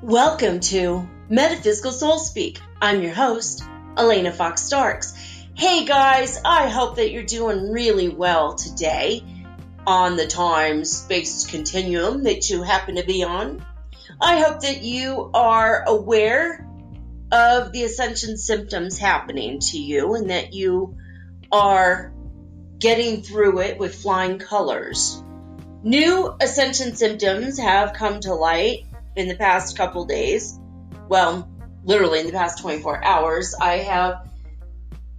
Welcome to Metaphysical Soul Speak. I'm your host, Alanna Fox Starks. Hey guys, I hope that you're doing really well today on the time-space continuum that you happen to be on. I hope that you are aware of the Ascension Symptoms happening to you and that you are getting through it with flying colors. New Ascension Symptoms have come to light in the past couple days. Well, literally in the past 24 hours. I have,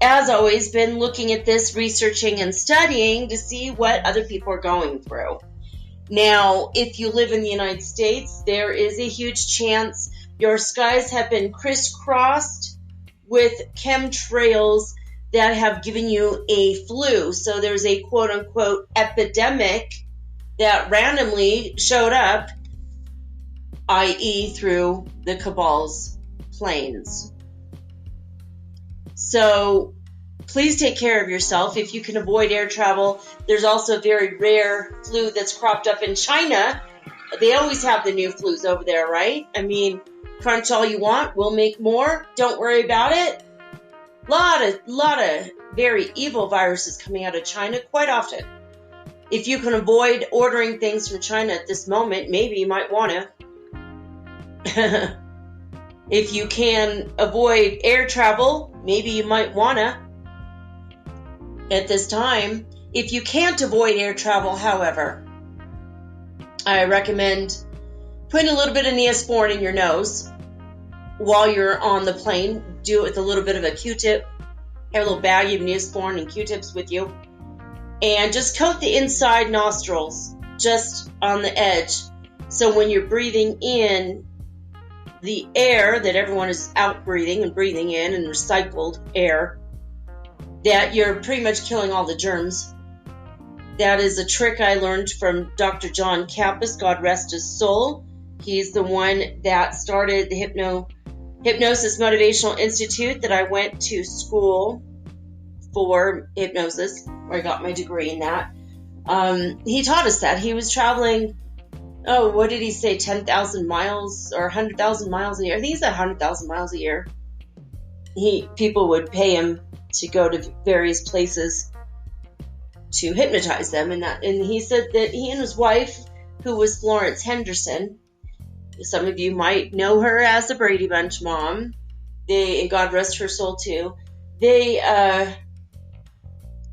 as always, been looking at this, researching and studying to see what other people are going through. Now, if you live in the United States, there is a huge chance your skies have been crisscrossed with chemtrails that have given you a flu. So there's a quote-unquote epidemic that randomly showed up, i.e. through the Cabal's planes. So please take care of yourself. If you can avoid air travel, there's also a very rare flu that's cropped up in China. They always have the new flus over there, right? I mean, crunch all you want. We'll make more. Don't worry about it. Lot of very evil viruses coming out of China quite often. If you can avoid ordering things from China at this moment, maybe you might want to. If you can avoid air travel, maybe you might wanna at this time. If you can't avoid air travel, however, I recommend putting a little bit of Neosporin in your nose while you're on the plane. Do it with a little bit of a Q-tip. Have a little bag of Neosporin and Q-tips with you. And just coat the inside nostrils just on the edge. So when you're breathing in the air that everyone is out breathing and breathing in and recycled air, that you're pretty much killing all the germs. That is a trick I learned from Dr. John Kappas, God rest his soul. He's the one that started the Hypnosis Motivational Institute that I went to school for hypnosis, where I got my degree in that. He taught us that. He was traveling, what did he say, 10,000 miles or 100,000 miles a year? I think he said 100,000 miles a year. People would pay him to go to various places to hypnotize them. And he said that he and his wife, who was Florence Henderson, some of you might know her as the Brady Bunch mom, and God rest her soul too, they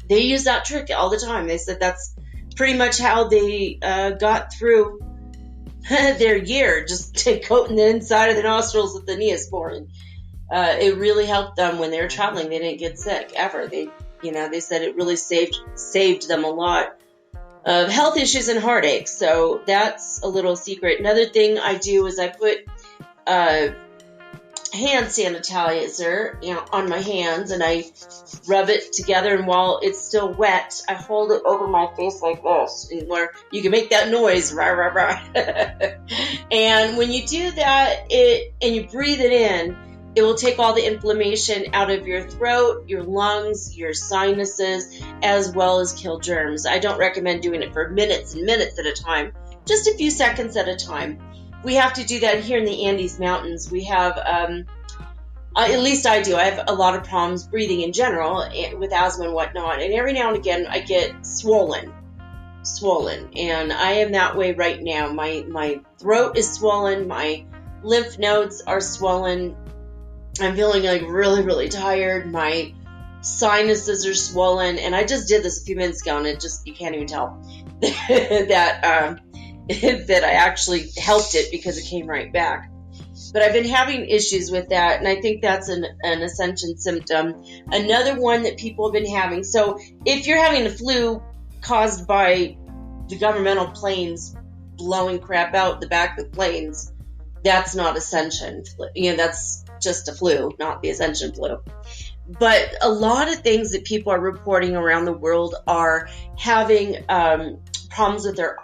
use that trick all the time. They said that's pretty much how they got through their year, just coating the inside of the nostrils with the Neosporin. It really helped them when they were traveling. They didn't get sick ever. They said it really saved them a lot of health issues and heartaches. So that's a little secret. Another thing I do is I put hand sanitizer, on my hands, and I rub it together, and while it's still wet, I hold it over my face like this, and where you can make that noise, rah, rah, rah. And when you do that, and you breathe it in, it will take all the inflammation out of your throat, your lungs, your sinuses, as well as kill germs. I don't recommend doing it for minutes and minutes at a time, just a few seconds at a time. We have to do that here in the Andes Mountains. We have, at least I do, I have a lot of problems breathing in general with asthma and whatnot. And every now and again, I get swollen. And I am that way right now. My throat is swollen. My lymph nodes are swollen. I'm feeling like really, really tired. My sinuses are swollen. And I just did this a few minutes ago, and you can't even tell that I actually helped it because it came right back. But I've been having issues with that, and I think that's an Ascension symptom. Another one that people have been having. So if you're having the flu caused by the governmental planes blowing crap out the back of the planes, that's not Ascension flu. That's just a flu, not the Ascension flu. But a lot of things that people are reporting around the world are having problems with their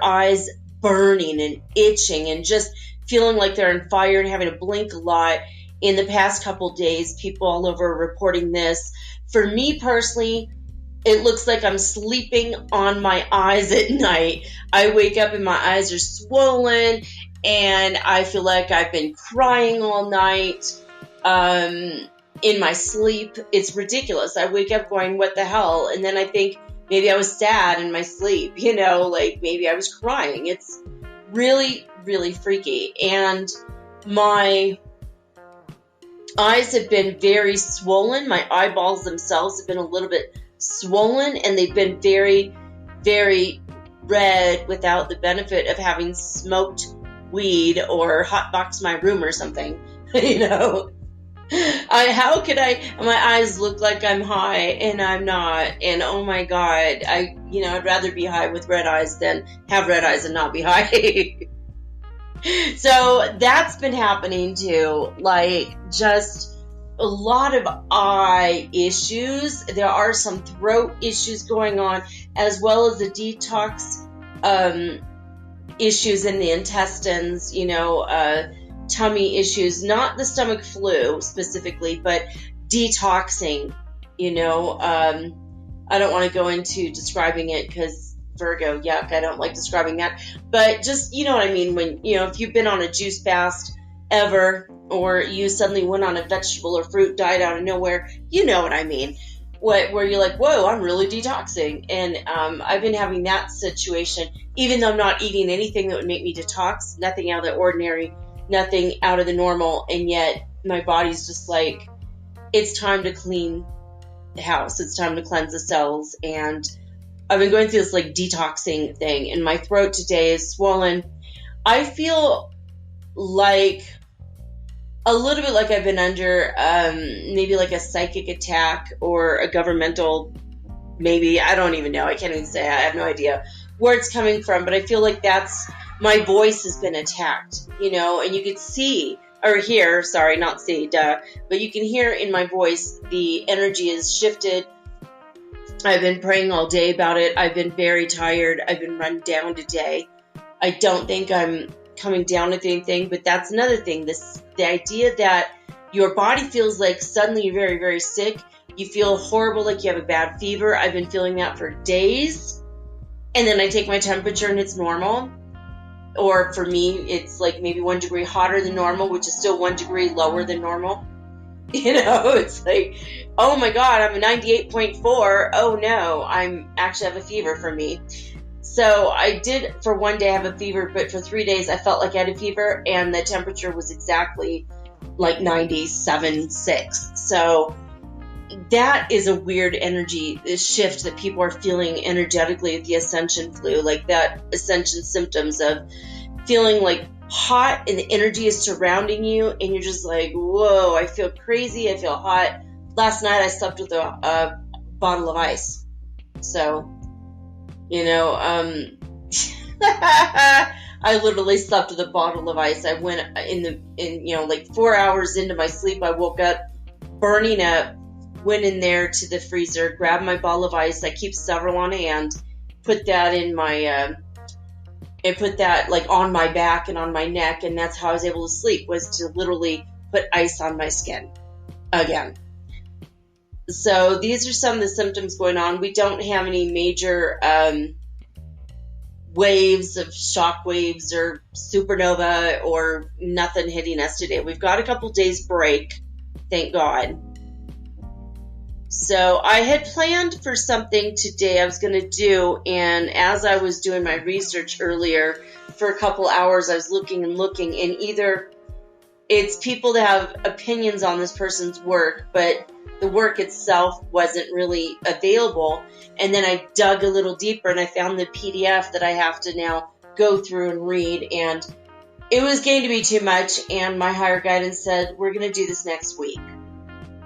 eyes burning and itching and just feeling like they're on fire and having to blink a lot. In the past couple days, people all over are reporting this. For me personally, it looks like I'm sleeping on my eyes at night. I wake up and my eyes are swollen, and I feel like I've been crying all night in my sleep. It's ridiculous. I wake up going, what the hell? And then I think maybe I was sad in my sleep, like maybe I was crying. It's really, really freaky. And my eyes have been very swollen. My eyeballs themselves have been a little bit swollen, and they've been very, very red without the benefit of having smoked weed or hotboxed my room or something. How could my eyes look like I'm high and I'm not? And oh my God, I'd rather be high with red eyes than have red eyes and not be high. So that's been happening too, like just a lot of eye issues. There are some throat issues going on, as well as the detox issues in the intestines, tummy issues, not the stomach flu specifically, but detoxing, I don't want to go into describing it because Virgo, yuck, I don't like describing that, but just, what I mean, when, if you've been on a juice fast ever, or you suddenly went on a vegetable or fruit diet out of nowhere, you know what I mean, where you're like, whoa, I'm really detoxing. And I've been having that situation, even though I'm not eating anything that would make me detox, nothing out of the ordinary, nothing out of the normal, and yet my body's just like, it's time to clean the house, it's time to cleanse the cells. And I've been going through this like detoxing thing, and my throat today is swollen. I feel like a little bit like I've been under maybe like a psychic attack or a governmental, maybe, I don't even know, I can't even say, I have no idea where it's coming from, but I feel like that's, my voice has been attacked, and you could see, or hear, sorry, not see, but you can hear in my voice, the energy is shifted. I've been praying all day about it. I've been very tired. I've been run down today. I don't think I'm coming down with anything, but that's another thing. The idea that your body feels like suddenly you're very, very sick. You feel horrible, like you have a bad fever. I've been feeling that for days. And then I take my temperature and it's normal. Or for me, it's like maybe 1 degree hotter than normal, which is still 1 degree lower than normal. It's like, oh my God, I'm a 98.4. Oh no, I'm actually have a fever for me. So I did for one day have a fever, but for 3 days I felt like I had a fever, and the temperature was exactly like 97.6. So that is a weird energy shift that people are feeling energetically with the Ascension flu, like that Ascension symptoms of feeling like hot and the energy is surrounding you, and you're just like, whoa, I feel crazy, I feel hot. Last night I slept with a bottle of ice. So, I literally slept with a bottle of ice. I went like 4 hours into my sleep, I woke up burning up, went in there to the freezer, grabbed my bottle of ice. I keep several on hand, put that in my, and put that like on my back and on my neck, and that's how I was able to sleep, was to literally put ice on my skin again. So these are some of the symptoms going on. We don't have any major waves of shock waves or supernova or nothing hitting us today. We've got a couple days break, thank God. So I had planned for something today I was going to do, and as I was doing my research earlier for a couple hours, I was looking, and either it's people that have opinions on this person's work, but the work itself wasn't really available, and then I dug a little deeper and I found the PDF that I have to now go through and read, and it was going to be too much, and my higher guidance said, we're going to do this next week.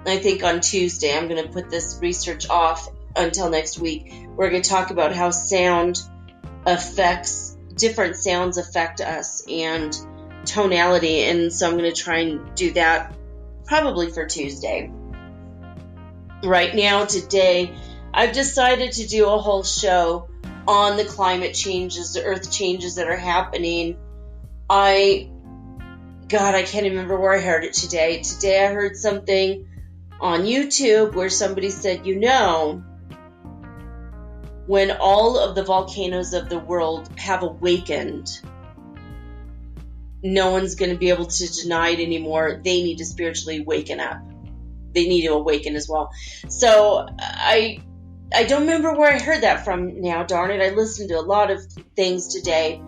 I think on Tuesday, I'm going to put this research off until next week. We're going to talk about how different sounds affect us, and tonality, and so I'm going to try and do that probably for Tuesday. Right now, today, I've decided to do a whole show on the climate changes, the earth changes that are happening. I can't remember where I heard it today. Today I heard something on YouTube where somebody said, when all of the volcanoes of the world have awakened, no one's going to be able to deny it anymore. They need to spiritually waken up. They need to awaken as well. So I don't remember where I heard that from now, darn it. I listened to a lot of things today,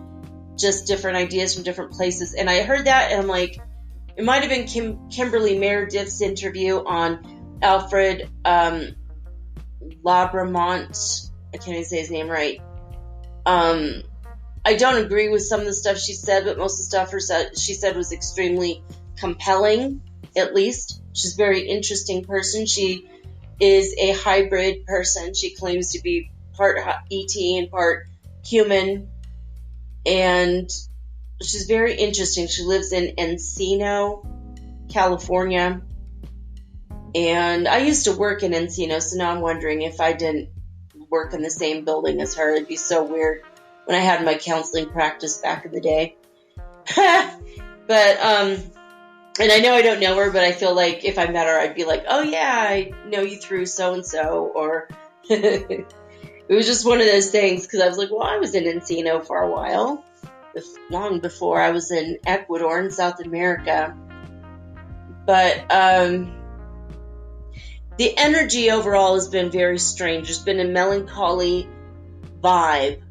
just different ideas from different places. And I heard that, and I'm like, it might have been Kimberly Meredith's interview on Alfred Labramont. I can't even say his name right. I don't agree with some of the stuff she said, but most of the stuff she said was extremely compelling, at least. She's a very interesting person. She is a hybrid person. She claims to be part ET and part human, and she's very interesting. She lives in Encino, California, and I used to work in Encino, so now I'm wondering if I didn't work in the same building as her. It'd be so weird when I had my counseling practice back in the day. But, and I know I don't know her, but I feel like if I met her, I'd be like, oh yeah, I know you through so-and-so, or it was just one of those things, because I was like, well, I was in Encino for a while, long before I was in Ecuador in South America. But the energy overall has been very strange. There's been a melancholy vibe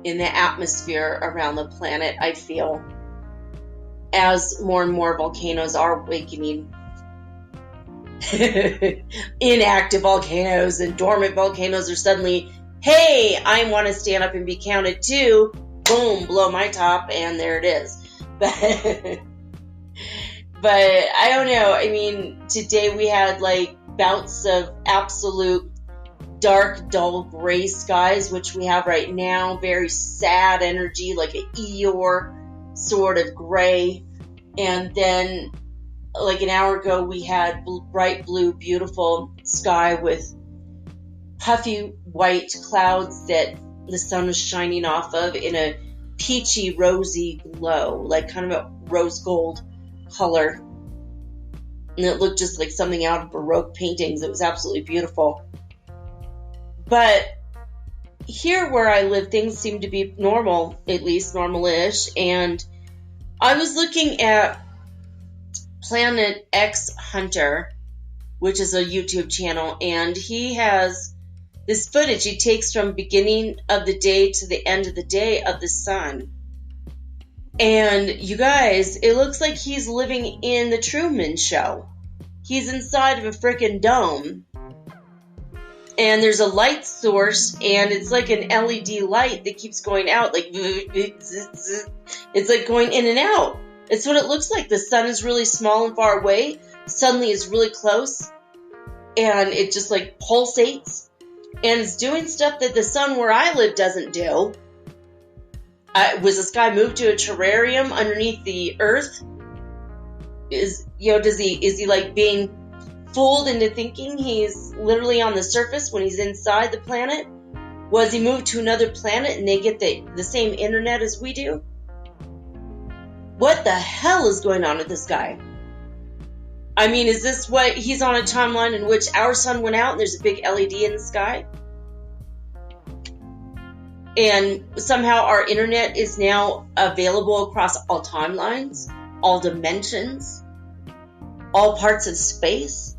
in the atmosphere around the planet, I feel, as more and more volcanoes are awakening. Inactive volcanoes and dormant volcanoes are suddenly, hey, I want to stand up and be counted too. Boom, blow my top, and there it is. But I don't know. I mean, today we had like bouts of absolute dark, dull gray skies, which we have right now. Very sad energy, like an Eeyore sort of gray. And then like an hour ago, we had bright blue, beautiful sky with puffy white clouds that the sun was shining off of in a peachy, rosy glow, like kind of a rose gold color. And it looked just like something out of Baroque paintings. It was absolutely beautiful. But here where I live, things seem to be normal, at least normal-ish. And I was looking at Planet X Hunter, which is a YouTube channel, and he has this footage he takes from beginning of the day to the end of the day of the sun. And you guys, it looks like he's living in the Truman Show. He's inside of a freaking dome. And there's a light source, and it's like an LED light that keeps going out. Like, it's like going in and out. It's what it looks like. The sun is really small and far away. Suddenly it's really close. And it just like pulsates. And it's doing stuff that the sun where I live doesn't do. Was this guy moved to a terrarium underneath the earth? Is he like being fooled into thinking he's literally on the surface when he's inside the planet? Was he moved to another planet and they get the same internet as we do? What the hell is going on with this guy? I mean, is this what he's on a timeline in which our sun went out and there's a big LED in the sky? And somehow our internet is now available across all timelines, all dimensions, all parts of space.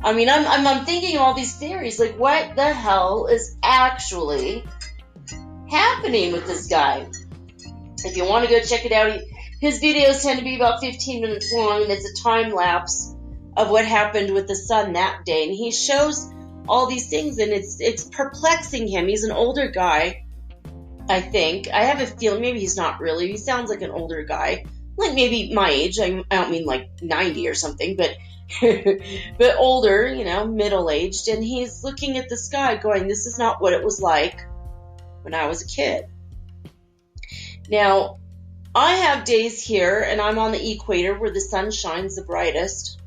I mean, I'm thinking of all these theories, like what the hell is actually happening with this guy? If you want to go check it out, his videos tend to be about 15 minutes long, and it's a time lapse of what happened with the sun that day. And he shows all these things, and it's perplexing him. He's an older guy, I think. I have a feeling maybe he's not really. He sounds like an older guy. Like maybe my age. I don't mean like 90 or something, but but older, middle-aged. And he's looking at the sky going, this is not what it was like when I was a kid. Now, I have days here, and I'm on the equator where the sun shines the brightest.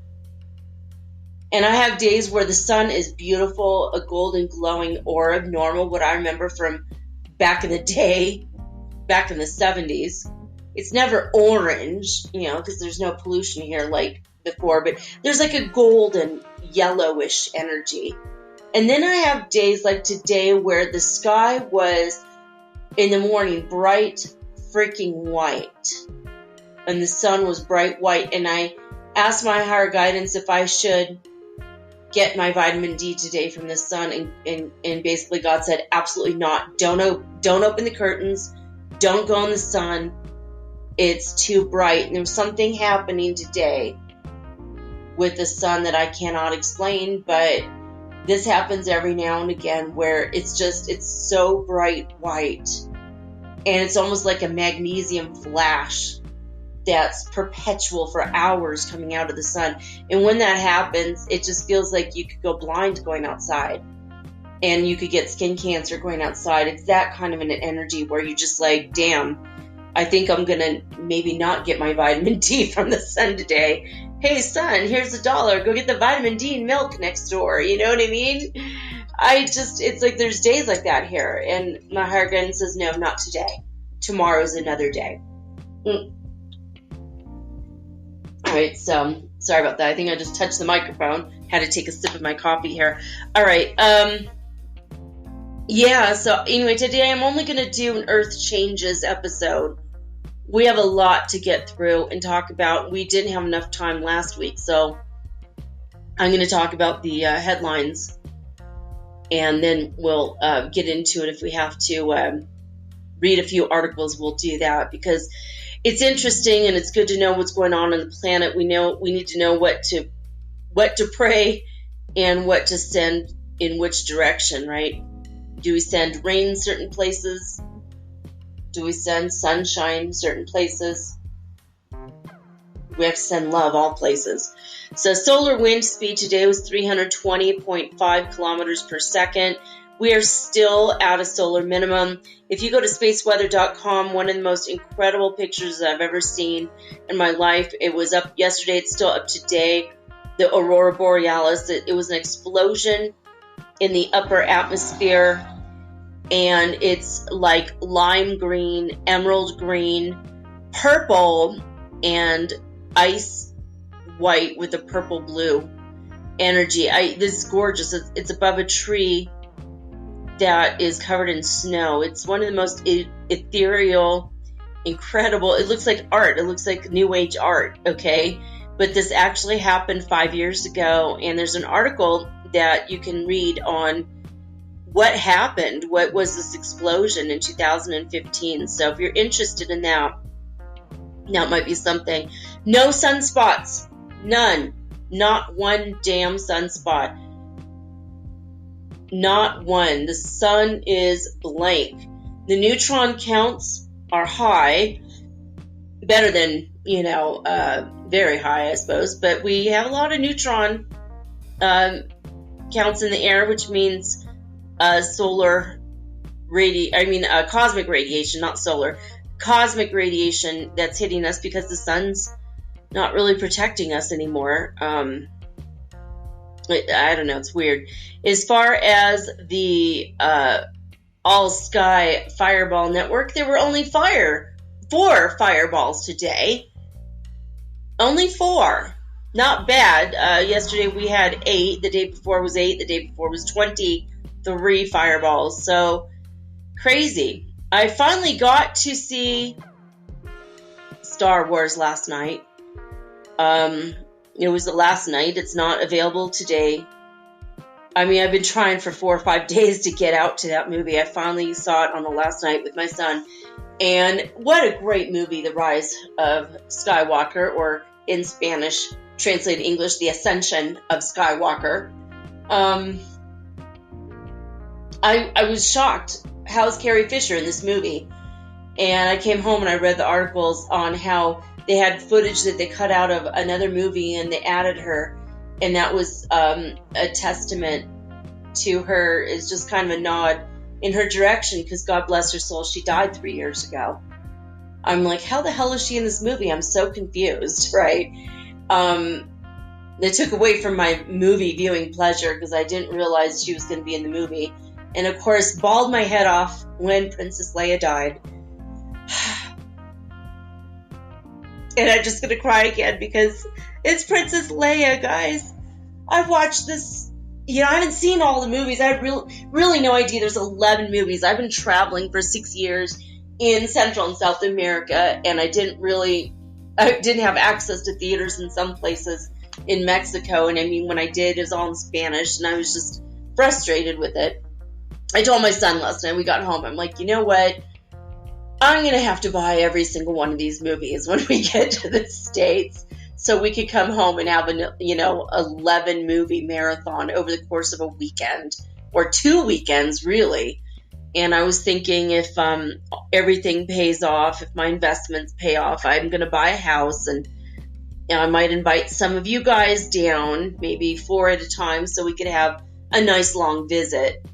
And I have days where the sun is beautiful, a golden glowing orb, normal, what I remember from back in the day, back in the 70s. It's never orange, because there's no pollution here like before, but there's like a golden yellowish energy. And then I have days like today where the sky was in the morning bright freaking white, and the sun was bright white, and I asked my higher guidance if I should get my vitamin D today from the sun, and basically God said, absolutely not. Don't open the curtains. Don't go in the sun. It's too bright. And there's something happening today with the sun that I cannot explain, but this happens every now and again where it's so bright white, and it's almost like a magnesium flash that's perpetual for hours coming out of the sun. And when that happens, it just feels like you could go blind going outside, and you could get skin cancer going outside. It's that kind of an energy where you just like, damn, I think I'm going to maybe not get my vitamin D from the sun today. Hey, son, here's $1. Go get the vitamin D and milk next door. You know what I mean? It's like there's days like that here. And my higher guidance says, no, not today. Tomorrow's another day. All right, so sorry about that. I think I just touched the microphone. Had to take a sip of my coffee here. All right. Yeah, so anyway, today I'm only going to do an Earth Changes episode. We have a lot to get through and talk about. We didn't have enough time last week, so I'm going to talk about the headlines, and then we'll get into it. If we have to read a few articles, we'll do that, because it's interesting and it's good to know what's going on the planet. We need to know what to pray and what to send in which direction, right? Do we send rain certain places? Do we send sunshine certain places? We have to send love all places. So solar wind speed today was 320.5 kilometers per second. We are still at a solar minimum. If you go to spaceweather.com, one of the most incredible pictures I've ever seen in my life. It was up yesterday. It's still up today. The aurora borealis. It was an explosion in the upper atmosphere, and it's like lime green, emerald green, purple, and ice white with a purple blue energy. This is gorgeous. It's above a tree that is covered in snow. It's one of the most ethereal, incredible. It looks like art. It looks like New Age art, okay? But this actually happened 5 years ago, and there's an article that you can read on what happened, what was this explosion in 2015. So if you're interested in that might be something. No sunspots. None. Not one damn sunspot. Not one. The sun is blank. The neutron counts are high. Better than, very high, I suppose. But we have a lot of neutron counts in the air, which means cosmic radiation, not solar. Cosmic radiation that's hitting us because the sun's not really protecting us anymore. I don't know, it's weird. As far as the all sky fireball network, there were only 4 fireballs today. Only 4. Not bad. Yesterday we had 8. The day before was 8. The day before was 23 fireballs. So crazy. I finally got to see Star Wars last night. It was the last night. It's not available today. I mean, I've been trying for 4 or 5 days to get out to that movie. I finally saw it on the last night with my son. And what a great movie, The Rise of Skywalker, or in Spanish, translated English, The Ascension of Skywalker. I was shocked how's Carrie Fisher in this movie? And I came home and I read the articles on how they had footage that they cut out of another movie and they added her. And that was a testament to her, is just kind of a nod in her direction, because God bless her soul, she died 3 years ago. I'm like, how the hell is she in this movie? I'm so confused, right? They took away from my movie viewing pleasure because I didn't realize she was going to be in the movie. And of course, bawled my head off when Princess Leia died. And I'm just going to cry again because it's Princess Leia, guys. I've watched this, I haven't seen all the movies. I had really no idea there's 11 movies. I've been traveling for 6 years in Central and South America, and I didn't have access to theaters in some places in Mexico. And I mean, when I did, it was all in Spanish, and I was just frustrated with it. I told my son last night, we got home, I'm like, you know what? I'm going to have to buy every single one of these movies when we get to the States so we could come home and have an 11 movie marathon over the course of a weekend, or 2 weekends, really. And I was thinking, if everything pays off, if my investments pay off, I'm going to buy a house, and I might invite some of you guys down, maybe 4 at a time, so we could have a nice long visit.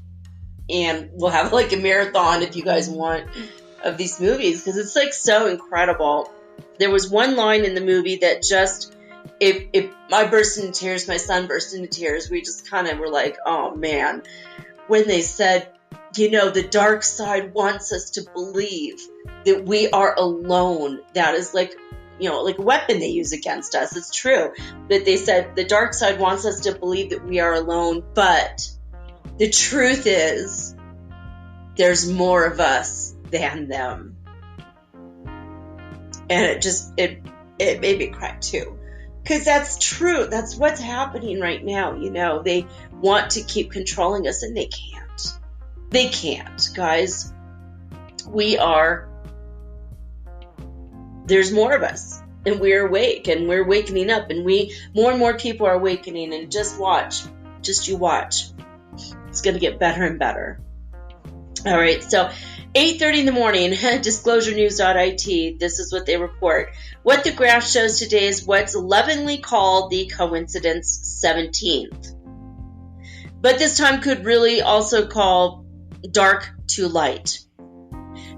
And we'll have like a marathon, if you guys want, of these movies, because it's like so incredible. There was one line in the movie that just, if I burst into tears, my son burst into tears. We just kind of were like, oh man, when they said, the dark side wants us to believe that we are alone. That is like a weapon they use against us. It's true that they said the dark side wants us to believe that we are alone, but the truth is there's more of us than them. And it made me cry too, because that's true. That's what's happening right now. They want to keep controlling us, and they can't, guys. There's more of us, and we're awake, and we're wakening up, and more and more people are awakening. And just you watch. It's going to get better and better. All right, so 8:30 in the morning, disclosurenews.it, this is what they report. What the graph shows today is what's lovingly called the coincidence 17th. But this time could really also call dark to light.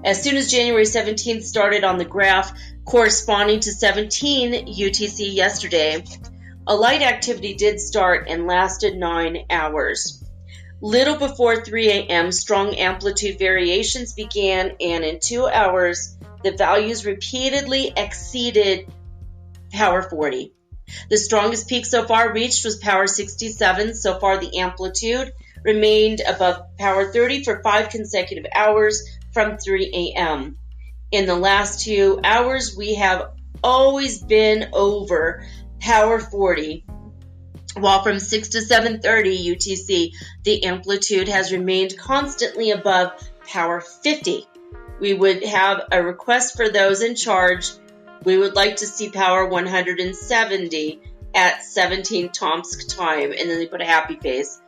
As soon as January 17th started on the graph, corresponding to 17 UTC yesterday, a light activity did start and lasted 9 hours. Little before 3 a.m., strong amplitude variations began, and in 2 hours, the values repeatedly exceeded power 40. The strongest peak so far reached was power 67. So far, the amplitude remained above power 30 for 5 consecutive hours from 3 a.m. In the last 2 hours, we have always been over power 40. While from 6 to 7:30 UTC, the amplitude has remained constantly above power 50. We would have a request for those in charge. We would like to see power 170 at 17 Tomsk time. And then they put a happy face.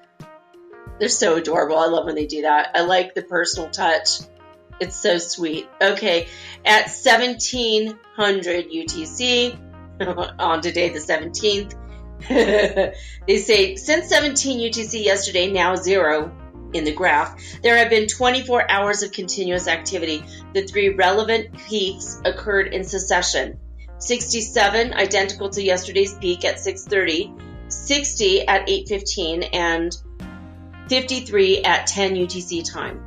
They're so adorable. I love when they do that. I like the personal touch. It's so sweet. Okay, at 1700 UTC, on today the 17th, they say, since 17 UTC yesterday, now 0 in the graph, there have been 24 hours of continuous activity. The 3 relevant peaks occurred in succession. 67, identical to yesterday's peak at 6:30, 60 at 8:15, and 53 at 10 UTC time.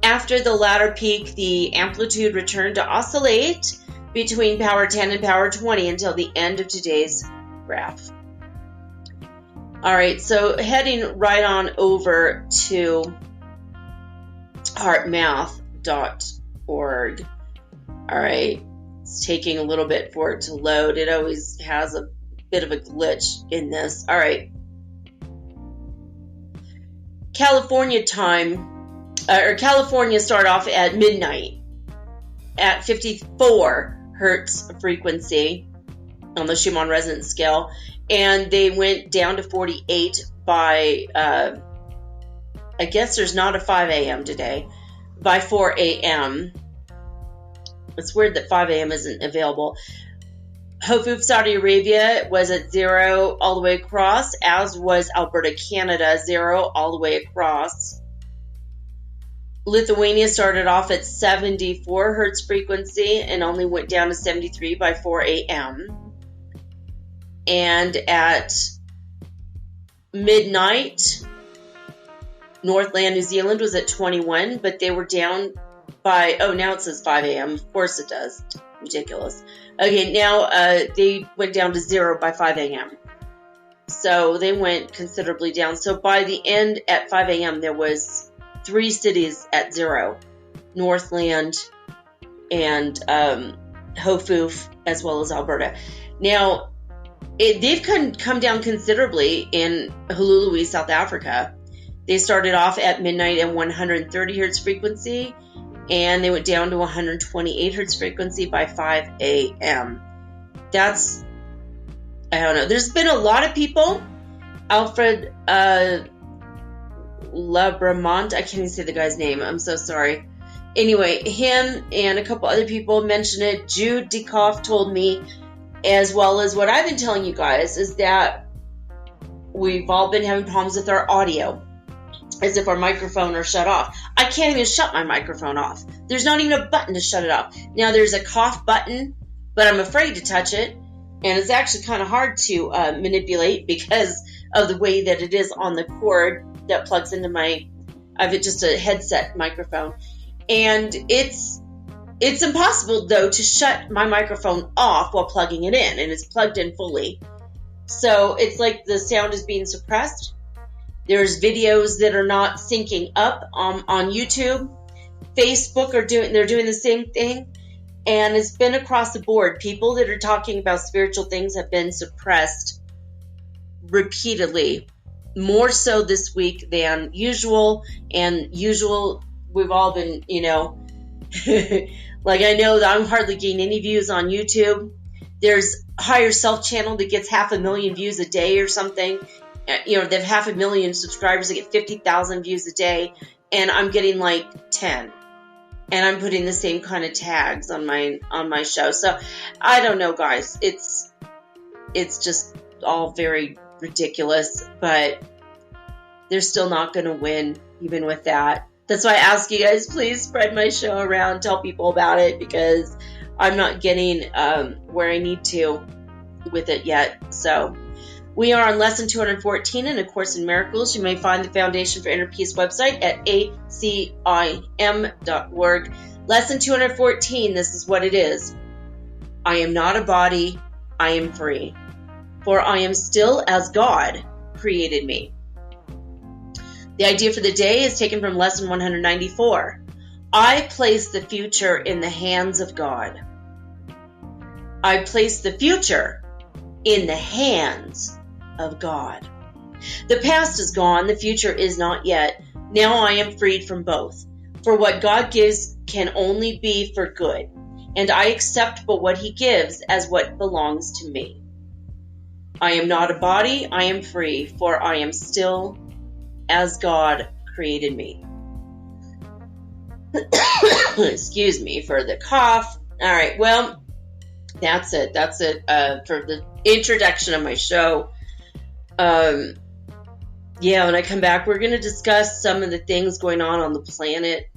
After the latter peak, the amplitude returned to oscillate between power 10 and power 20 until the end of today's graph. All right, so heading right on over to heartmath.org. All right, it's taking a little bit for it to load. It always has a bit of a glitch in this. All right. California time, California start off at midnight at 54 hertz frequency on the Schumann resonance scale. And they went down to 48 by, I guess there's not a 5 a.m. today. by 4 a.m. It's weird that 5 a.m. isn't available. Hofuf, Saudi Arabia was at 0 all the way across, as was Alberta, Canada, 0 all the way across. Lithuania started off at 74 hertz frequency and only went down to 73 by 4 a.m. And at midnight, Northland, New Zealand was at 21, but they were down by, now it says 5 a.m. Of course it does. Ridiculous. Okay, now they went down to 0 by 5 a.m. So they went considerably down. So by the end at 5 a.m. there was 3 cities at 0. Northland and Hofuf, as well as Alberta. Now, they've come down considerably in Hululu, South Africa. They started off at midnight at 130 hertz frequency, and they went down to 128 hertz frequency by 5 a.m. That's, I don't know. There's been a lot of people. Alfred Labramont, I can't even say the guy's name. I'm so sorry. Anyway, him and a couple other people mentioned it. Jude Dekoff told me, as well as what I've been telling you guys, is that we've all been having problems with our audio, as if our microphone are shut off. I can't even shut my microphone off. There's not even a button to shut it off. Now, there's a cough button, but I'm afraid to touch it, and it's actually kind of hard to manipulate because of the way that it is on the cord that plugs into I have just a headset microphone. And it's impossible, though, to shut my microphone off while plugging it in, and it's plugged in fully. So it's like the sound is being suppressed. There's videos that are not syncing up on YouTube. Facebook they're doing the same thing. And it's been across the board. People that are talking about spiritual things have been suppressed repeatedly. More so this week than usual. And usual, we've all been, like I know that I'm hardly getting any views on YouTube. There's Higher Self channel that gets 500,000 views a day or something. They have 500,000 subscribers that get 50,000 views a day, and I'm getting like 10. And I'm putting the same kind of tags on my show. So I don't know, guys. It's just all very ridiculous, but they're still not going to win even with that. That's why I ask you guys, please spread my show around, tell people about it, because I'm not getting where I need to with it yet. So we are on Lesson 214 in A Course in Miracles. You may find the Foundation for Inner Peace website at acim.org. Lesson 214, this is what it is. I am not a body, I am free. For I am still as God created me. The idea for the day is taken from Lesson 194. I place the future in the hands of God. I place the future in the hands of God. The past is gone, the future is not yet. Now I am freed from both. For what God gives can only be for good, and I accept but what He gives as what belongs to me. I am not a body, I am free, for I am still as God created me. Excuse me for the cough. All right, well, that's it. That's it for the introduction of my show. When I come back, we're going to discuss some of the things going on the planet.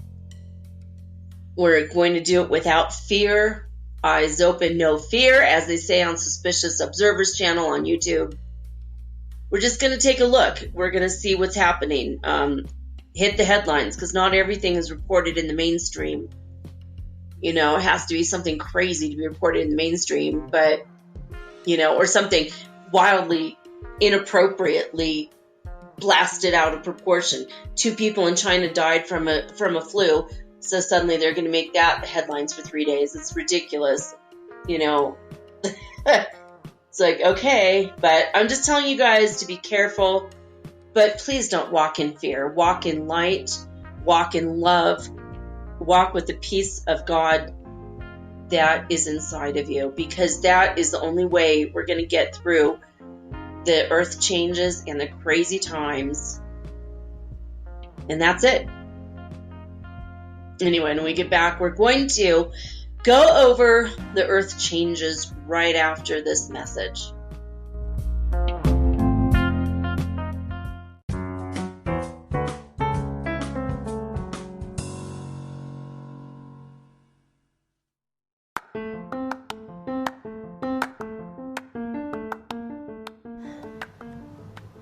We're going to do it without fear. Eyes open, no fear, as they say on Suspicious Observers channel on YouTube. We're just going to take a look. We're going to see what's happening. Hit the headlines, because not everything is reported in the mainstream. It has to be something crazy to be reported in the mainstream, but, or something wildly, inappropriately blasted out of proportion. 2 people in China died from a flu, so suddenly they're going to make that headlines for 3 days. It's ridiculous, It's like, okay, but I'm just telling you guys to be careful, but please don't walk in fear. Walk in light, walk in love, walk with the peace of God that is inside of you, because that is the only way we're going to get through the earth changes and the crazy times. And that's it. Anyway, when we get back, we're going to go over the earth changes right after this message.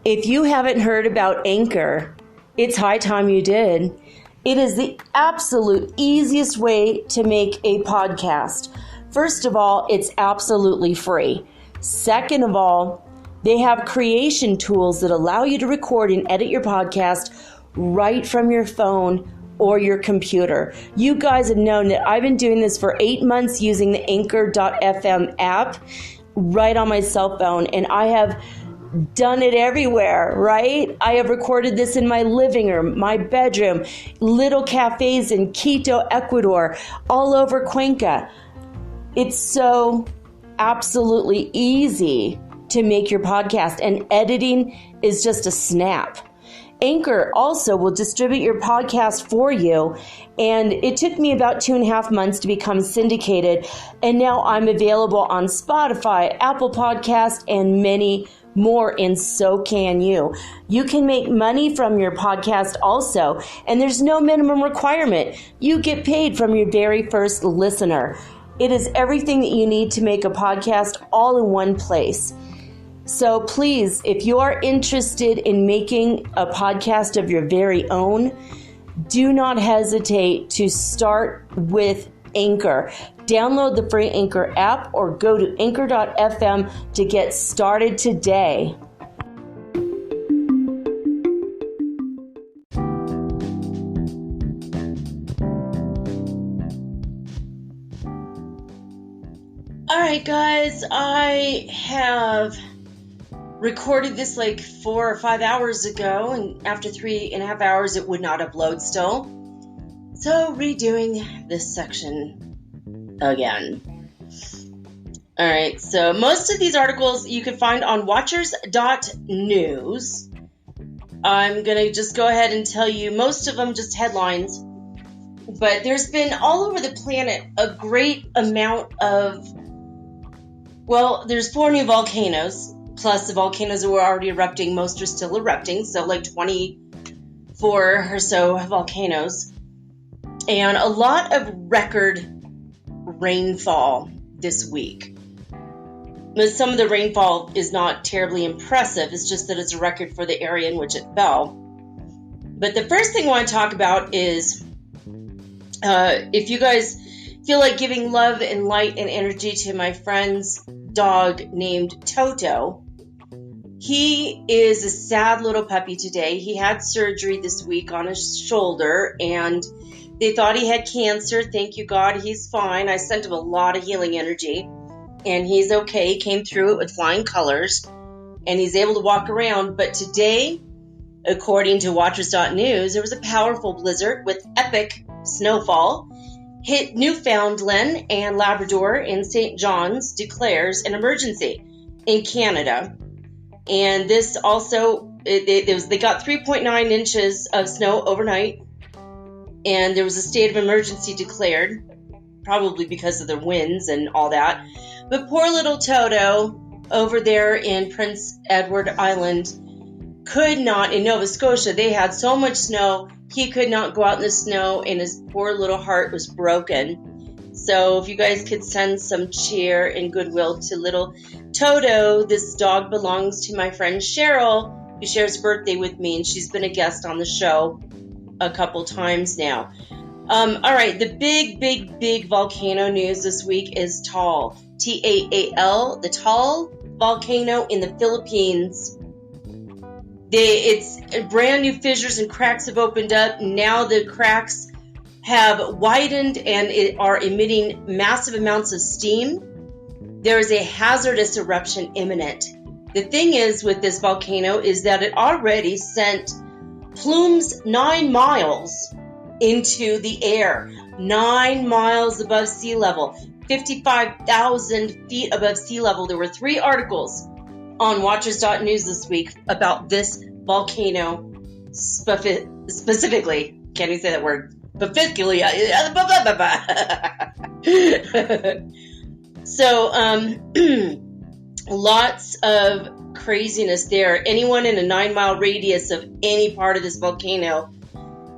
If you haven't heard about Anchor, it's high time you did. It is the absolute easiest way to make a podcast. First of all, it's absolutely free. Second of all, they have creation tools that allow you to record and edit your podcast right from your phone or your computer. You guys have known that I've been doing this for 8 months using the Anchor.fm app right on my cell phone, and I have done it everywhere, right? I have recorded this in my living room, my bedroom, little cafes in Quito, Ecuador, all over Cuenca. It's so absolutely easy to make your podcast, and editing is just a snap. Anchor also will distribute your podcast for you, and it took me about 2.5 months to become syndicated, and now I'm available on Spotify, Apple Podcasts, and many more, and so can you. You can make money from your podcast also, and there's no minimum requirement. You get paid from your very first listener. It is everything that you need to make a podcast all in one place. So please, if you are interested in making a podcast of your very own, do not hesitate to start with Anchor. Download the free Anchor app or go to anchor.fm to get started today. All right, guys, I have recorded this like 4 or 5 hours ago, and after 3.5 hours, it would not upload still. So redoing this section again. All right, so most of these articles you can find on watchers.news. I'm going to just go ahead and tell you most of them just headlines, but there's been all over the planet a great amount of, well, there's 4 new volcanoes, plus the volcanoes that were already erupting. Most are still erupting, so like 24 or so volcanoes. And a lot of record rainfall this week. But some of the rainfall is not terribly impressive. It's just that it's a record for the area in which it fell. But the first thing I want to talk about is if you guys feel like giving love and light and energy to my friend's dog named Toto. He is a sad little puppy today. He had surgery this week on his shoulder, and they thought he had cancer. Thank you, God, he's fine. I sent him a lot of healing energy, and he's okay. He came through it with flying colors, and he's able to walk around. But today, according to watchers.news, there was a powerful blizzard with epic snowfall hit Newfoundland and Labrador, and St. John's declares an emergency in Canada. And this also, they got 3.9 inches of snow overnight, and there was a state of emergency declared, probably because of the winds and all that. But poor little Toto over there in Prince Edward Island could not, in Nova Scotia, they had so much snow, he could not go out in the snow, and his poor little heart was broken. So if you guys could send some cheer and goodwill to little Toto. This dog belongs to my friend Cheryl, who shares a birthday with me, and she's been a guest on the show a couple times now. All right, the big volcano news this week is Taal. Taal, the Taal volcano in the Philippines. It's brand new fissures and cracks have opened up. Now the cracks have widened and are emitting massive amounts of steam. There is a hazardous eruption imminent. The thing is with this volcano is that it already sent plumes 9 miles into the air, 9 miles above sea level, 55,000 feet above sea level. There were 3 articles on watchers.news this week about this volcano specifically. Can't even say that word. Particularly, so lots of craziness there. Anyone in a 9-mile radius of any part of this volcano,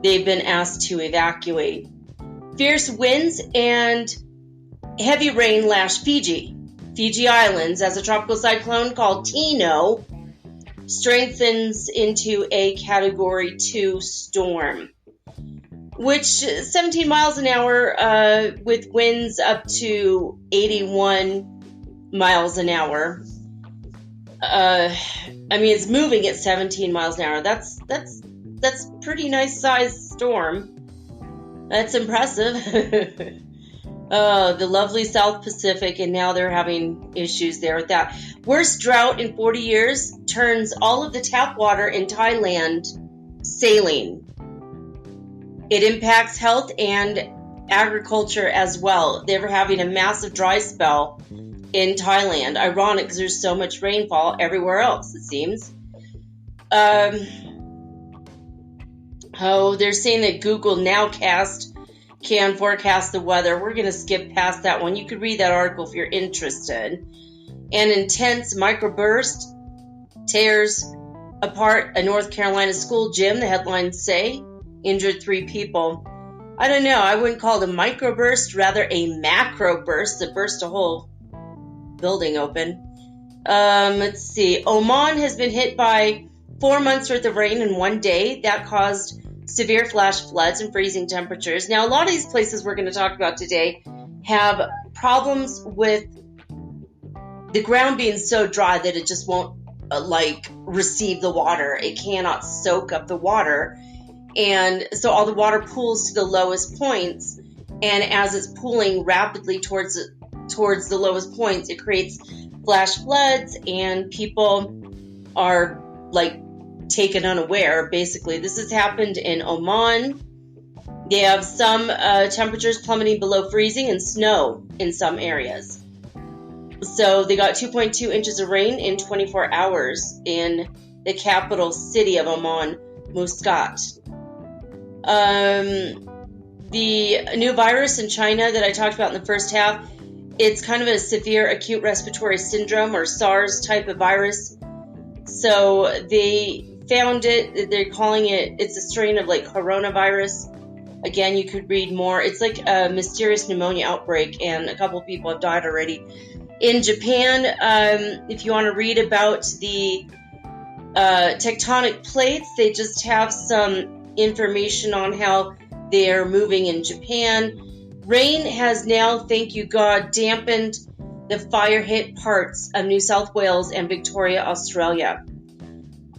they've been asked to evacuate. Fierce winds and heavy rain lashed Fiji Islands as a tropical cyclone called Tino strengthens into a Category 2 storm, which 17 miles an hour with winds up to 81 miles an hour. It's moving at 17 miles an hour. That's pretty nice sized storm. That's impressive. The lovely South Pacific, and now they're having issues there with that. Worst drought in 40 years turns all of the tap water in Thailand saline. It impacts health and agriculture as well. They were having a massive dry spell in Thailand. Ironic because there's so much rainfall everywhere else, it seems. They're saying that Google Nowcast can forecast the weather. We're going to skip past that one. You could read that article if you're interested. An intense microburst tears apart a North Carolina school gym, the headlines say. Injured 3 people. I don't know. I wouldn't call it a microburst, rather a macro burst that burst a whole building open. Let's see. Oman has been hit by 4 months worth of rain in one day. That caused severe flash floods and freezing temperatures. Now, a lot of these places we're going to talk about today have problems with the ground being so dry that it just won't receive the water. It cannot soak up the water. And so all the water pools to the lowest points. And as it's pooling rapidly towards the lowest points, it creates flash floods, and people are taken unaware. Basically, this has happened in Oman. They have some temperatures plummeting below freezing and snow in some areas. So they got 2.2 inches of rain in 24 hours in the capital city of Oman, Muscat. The new virus in China that I talked about in the first half, it's kind of a severe acute respiratory syndrome or SARS type of virus. So they found it, they're calling it, it's a strain of coronavirus. Again, you could read more. It's like a mysterious pneumonia outbreak, and a couple people have died already. In Japan, if you want to read about the tectonic plates, they just have some information on how they're moving in Japan. Rain has now, thank you God, dampened the fire-hit parts of New South Wales and Victoria, Australia.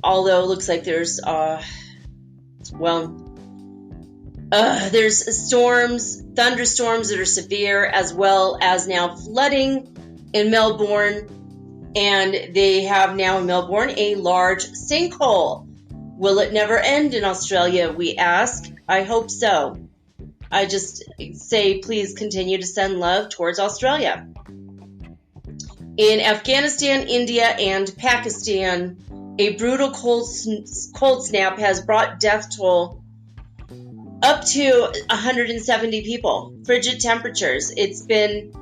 Although it looks like there's thunderstorms that are severe, as well as now flooding in Melbourne. And they have now in Melbourne a large sinkhole. Will it never end in Australia, we ask? I hope so. I just say please continue to send love towards Australia. In Afghanistan, India, and Pakistan, a brutal cold snap has brought death toll up to 170 people. Frigid temperatures. It's been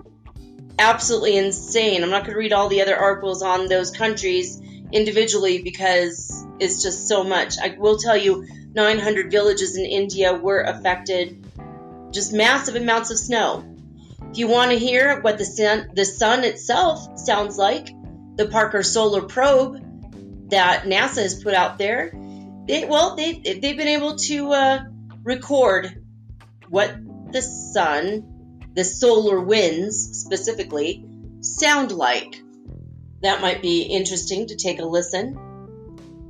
absolutely insane. I'm not going to read all the other articles on those countries individually because it's just so much. I will tell you 900 villages in India were affected. Just massive amounts of snow. If you want to hear what the sun itself sounds like, the Parker Solar Probe that NASA has put out there, they've been able to record what the sun, the solar winds specifically, sound like. That might be interesting to take a listen.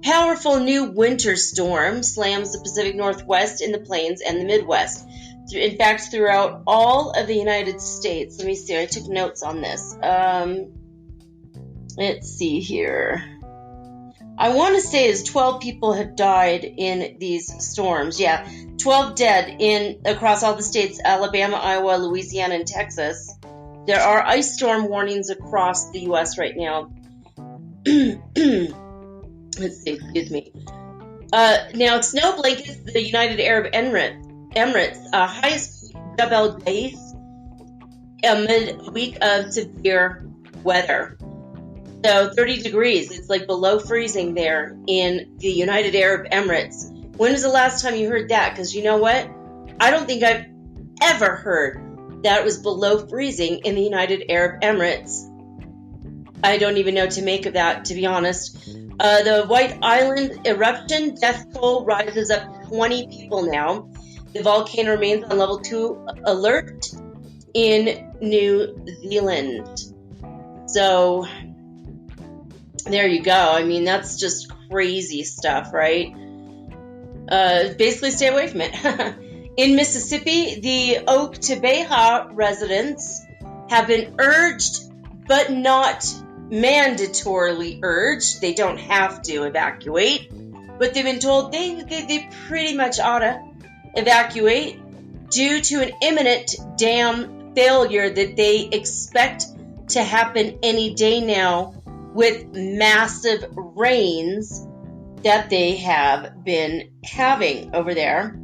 Powerful new winter storm slams the Pacific Northwest in the plains and the Midwest. In fact, throughout all of the United States. Let me see. I took notes on this. Let's see here. I want to say 12 people have died in these storms. Yeah, 12 dead across all the states, Alabama, Iowa, Louisiana, and Texas. There are ice storm warnings across the U.S. right now. Let's see, excuse me. Now, snow blankets the United Arab Emirates. Emirates, highest double days amid a week of severe weather. So 30 degrees, it's like below freezing there in the United Arab Emirates. When was the last time you heard that? Because you know what? I don't think I've ever heard that it was below freezing in the United Arab Emirates. I don't even know what to make of that, to be honest. The White Island eruption death toll rises up to 20 people now. The volcano remains on level 2 alert in New Zealand. So there you go. I mean, that's just crazy stuff, right? Basically stay away from it. In Mississippi, the Oktibbeha residents have been urged, but not mandatorily urged. They don't have to evacuate, but they've been told they pretty much ought to evacuate due to an imminent dam failure that they expect to happen any day now with massive rains that they have been having over there.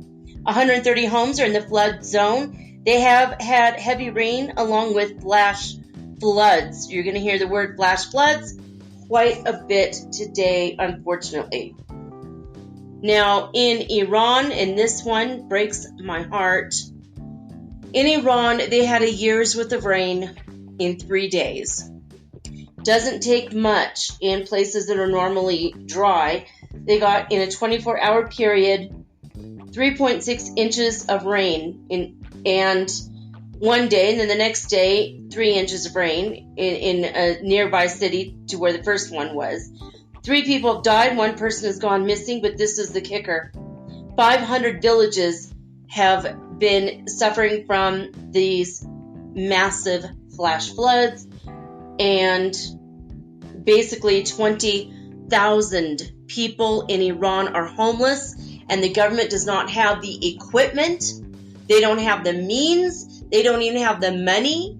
130 homes are in the flood zone. They have had heavy rain along with flash floods. You're going to hear the word flash floods quite a bit today, unfortunately. Now, in Iran, and this one breaks my heart. In Iran, they had a year's worth of rain in 3 days. Doesn't take much in places that are normally dry. They got, in a 24-hour period, 3.6 inches of rain and one day, and then the next day, 3 inches of rain in a nearby city to where the first one was. 3 people have died, 1 person has gone missing, but this is the kicker. 500 villages have been suffering from these massive flash floods, and basically 20,000 people in Iran are homeless, and the government does not have the equipment, they don't have the means, they don't even have the money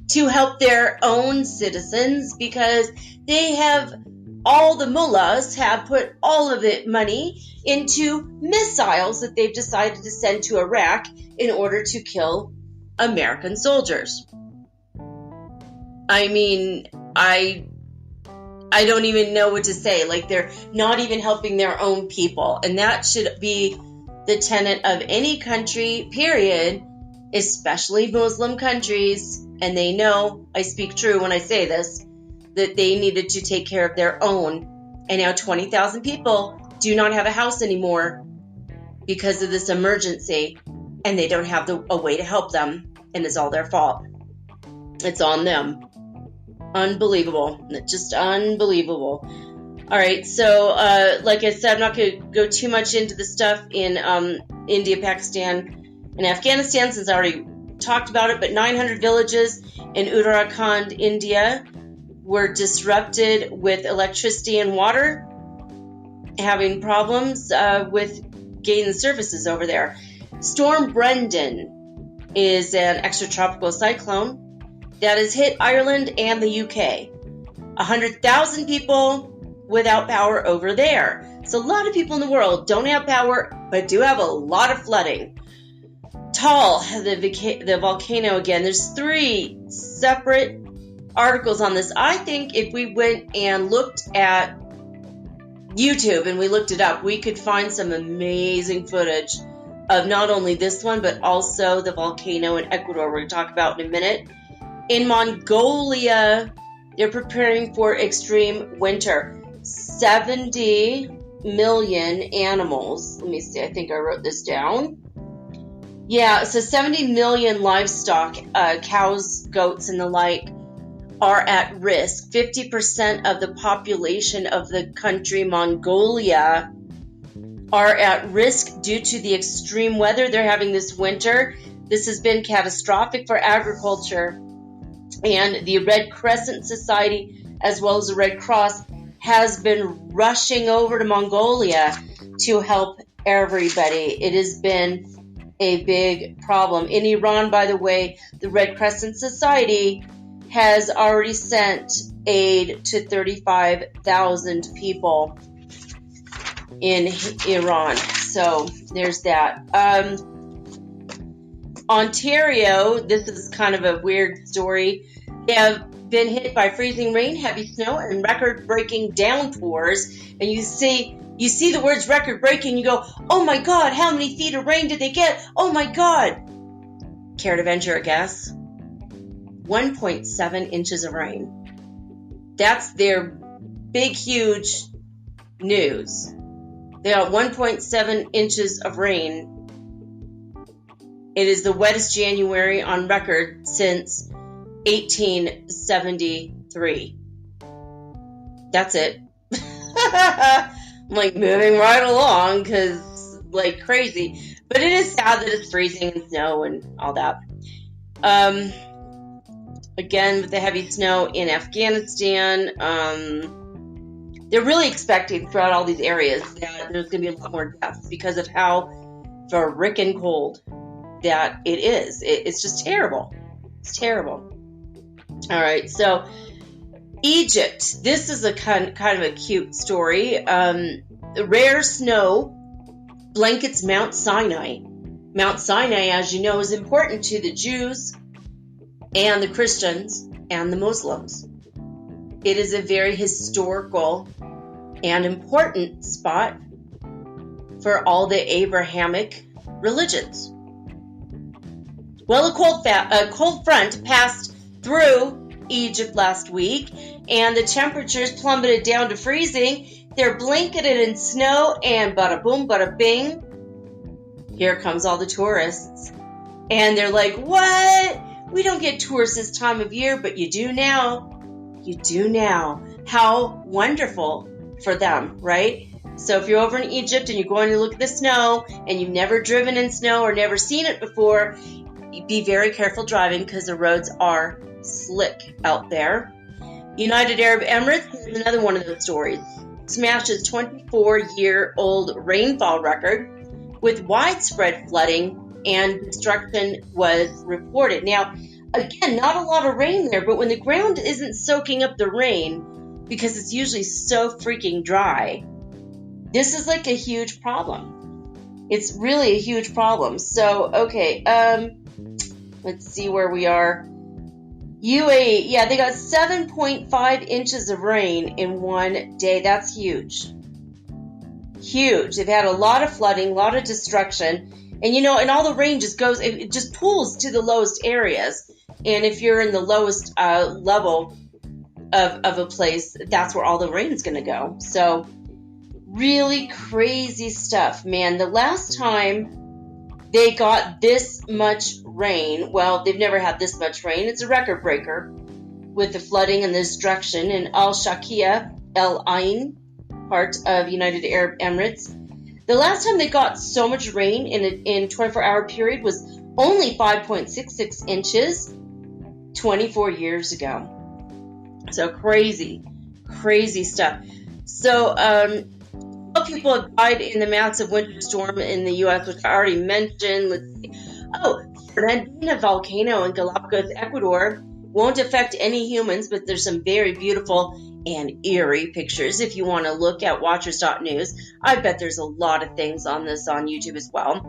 to help their own citizens, because they have, all the mullahs have put all of the money into missiles that they've decided to send to Iraq in order to kill American soldiers. I mean, I don't even know what to say. Like, they're not even helping their own people. And that should be the tenet of any country, period, especially Muslim countries. And they know I speak true when I say this, that they needed to take care of their own. And now 20,000 people do not have a house anymore because of this emergency. And they don't have a way to help them. And it's all their fault. It's on them. Unbelievable. Just unbelievable. All right, so like I said, I'm not going to go too much into the stuff in India, Pakistan, and Afghanistan, since I already talked about it, but 900 villages in Uttarakhand, India, were disrupted with electricity and water, having problems with getting services over there. Storm Brendan is an extratropical cyclone that has hit Ireland and the UK. 100,000 people without power over there. So a lot of people in the world don't have power, but do have a lot of flooding. Tal, the volcano again, there's 3 separate articles on this. I think if we went and looked at YouTube and we looked it up, we could find some amazing footage of not only this one, but also the volcano in Ecuador we're going to talk about in a minute. In Mongolia, they're preparing for extreme winter. 70 million animals. Let me see, I think I wrote this down. Yeah, so 70 million livestock, cows, goats, and the like, are at risk. 50% of the population of the country, Mongolia, are at risk due to the extreme weather they're having this winter. This has been catastrophic for agriculture. And the Red Crescent Society, as well as the Red Cross, has been rushing over to Mongolia to help everybody. It has been a big problem. In Iran, by the way, the Red Crescent Society has already sent aid to 35,000 people in Iran. So there's that. Ontario, this is kind of a weird story. They have been hit by freezing rain, heavy snow, and record-breaking downpours. And you see the words record-breaking, you go, oh my God, how many feet of rain did they get? Oh my God. Care to venture a guess? 1.7 inches of rain. That's their big, huge news. They got 1.7 inches of rain. It is the wettest January on record since 1873. That's it. I'm like moving right along because like crazy. But it is sad that it's freezing and snow and all that. Again, with the heavy snow in Afghanistan, they're really expecting throughout all these areas that there's going to be a lot more deaths because of how frickin' cold that it is. It's just terrible. It's terrible. All right, so Egypt. This is a kind of a cute story. Rare snow blankets Mount Sinai. Mount Sinai, as you know, is important to the Jews and the Christians and the Muslims. It is a very historical and important spot for all the Abrahamic religions. Well, a cold front passed through Egypt last week, and the temperatures plummeted down to freezing. They're blanketed in snow, and bada boom, bada bing, here comes all the tourists. And they're like, what? We don't get tourists this time of year, but you do now. You do now. How wonderful for them, right? So if you're over in Egypt and you're going to look at the snow and you've never driven in snow or never seen it before, be very careful driving because the roads are slick out there. United Arab Emirates is another one of those stories. Smashes 24-year-old rainfall record with widespread flooding and destruction was reported. Now, again, not a lot of rain there, but when the ground isn't soaking up the rain, because it's usually so freaking dry, this is like a huge problem. It's really a huge problem. So, okay, let's see where we are. UAE, yeah, they got 7.5 inches of rain in one day. That's huge. Huge. They've had a lot of flooding, a lot of destruction. And, and all the rain just goes, it just pools to the lowest areas. And if you're in the lowest level of a place, that's where all the rain is going to go. So, really crazy stuff, man. The last time they got this much rain, well, they've never had this much rain. It's a record breaker with the flooding and the destruction in Al-Shakia, El Ain, part of United Arab Emirates. The last time they got so much rain in a 24-hour period was only 5.66 inches 24 years ago. So crazy stuff. So, people have died in the massive winter storm in the U.S., which I already mentioned. Let's see. Oh, Fernandina volcano in Galapagos, Ecuador, won't affect any humans, but there's some very beautiful and eerie pictures if you want to look at watchers.news. I bet there's a lot of things on this on YouTube as well.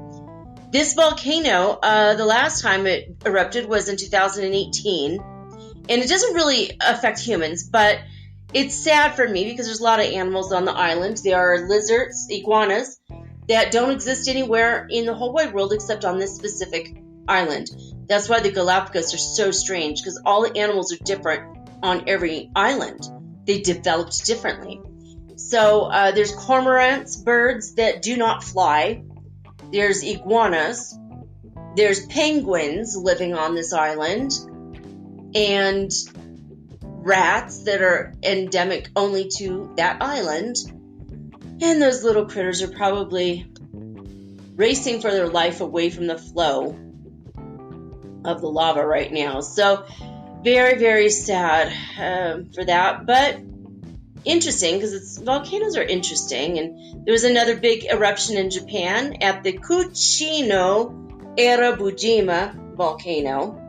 This volcano, the last time it erupted was in 2018, and it doesn't really affect humans, but it's sad for me because there's a lot of animals on the island. There are lizards, iguanas, that don't exist anywhere in the whole wide world except on this specific island. That's why the Galapagos are so strange, because all the animals are different on every island. They developed differently. So there's cormorants, birds that do not fly. There's iguanas. There's penguins living on this island. And rats that are endemic only to that island. And those little critters are probably racing for their life away from the flow of the lava right now. So very, very sad for that. But interesting, because volcanoes are interesting. And there was another big eruption in Japan at the Kuchino-Erabujima volcano.